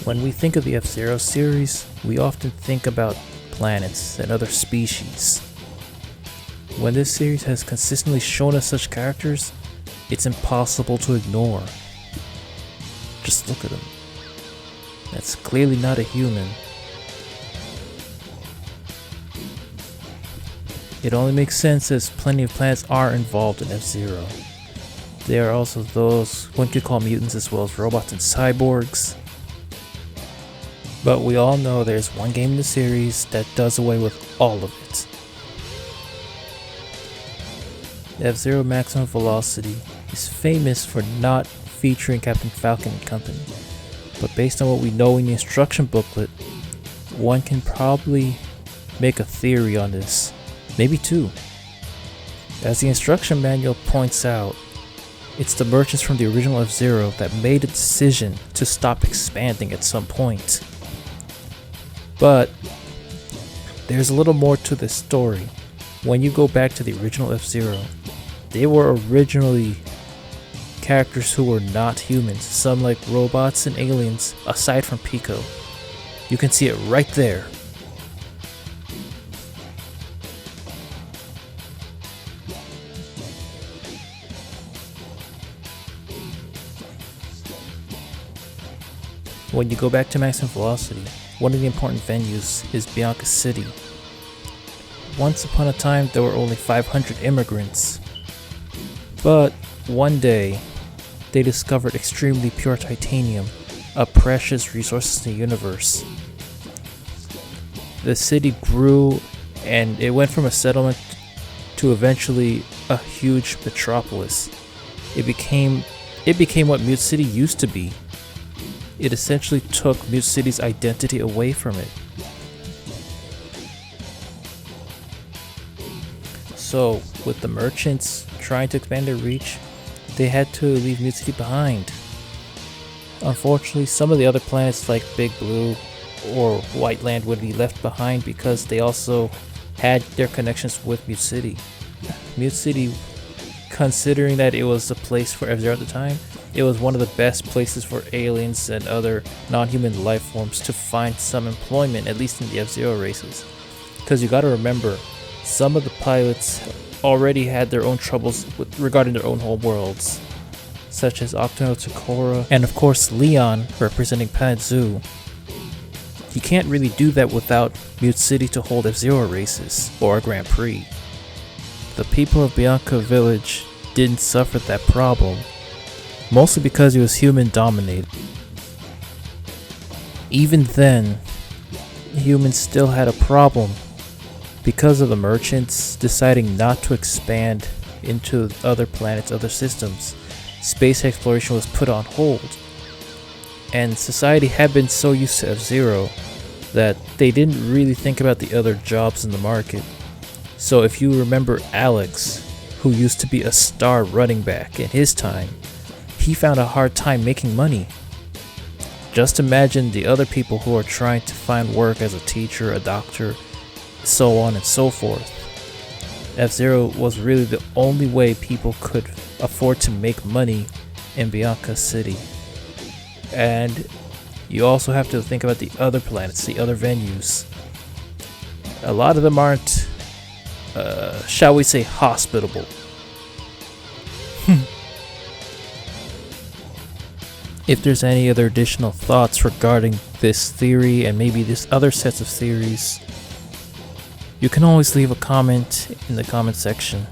When we think of the F-Zero series, we often think about planets and other species. When this series has consistently shown us such characters, it's impossible to ignore. Just look at him. That's clearly not a human. It only makes sense as plenty of planets are involved in F-Zero. There are also those one could call mutants as well as robots and cyborgs. But we all know there's one game in the series that does away with all of it. F-Zero Maximum Velocity is famous for not featuring Captain Falcon and company, but based on what we know in the instruction booklet, one can probably make a theory on this, maybe two. As the instruction manual points out, it's the merchants from the original F-Zero that made a decision to stop expanding at some point. But there's a little more to this story. When you go back to the original F-Zero, they were originally characters who were not humans, some like robots and aliens aside from Pico. You can see it right there. When you go back to Maximum Velocity, one of the important venues is Bianca City. Once upon a time, there were only 500 immigrants. But one day, they discovered extremely pure titanium, a precious resource in the universe. The city grew, and it went from a settlement to eventually a huge metropolis. It became what Mute City used to be. It essentially took Mute City's identity away from it. So, with the merchants trying to expand their reach, they had to leave Mute City behind. Unfortunately, some of the other planets like Big Blue or White Land would be left behind because they also had their connections with Mute City. Mute City, considering that it was a place for F-Zero at the time, it was one of the best places for aliens and other non-human life forms to find some employment, at least in the F-Zero races. Because you gotta remember, some of the pilots already had their own troubles regarding their own home worlds, such as Octonaut Takora and of course Leon representing Planet Zoo. You can't really do that without Mute City to hold F-Zero races or a Grand Prix. The people of Bianca Village didn't suffer that problem, mostly because it was human dominated. Even then, humans still had a problem because of the merchants deciding not to expand into other planets, other systems. Space exploration was put on hold, and society had been so used to F-Zero that they didn't really think about the other jobs in the market. So if you remember Alex, who used to be a star running back in his time, he found a hard time making money. Just imagine the other people who are trying to find work as a teacher, a doctor, so on and so forth. F-Zero was really the only way people could afford to make money in Bianca City. And you also have to think about the other planets, the other venues. A lot of them aren't, shall we say, hospitable. If there's any other additional thoughts regarding this theory and maybe this other sets of theories, you can always leave a comment in the comment section.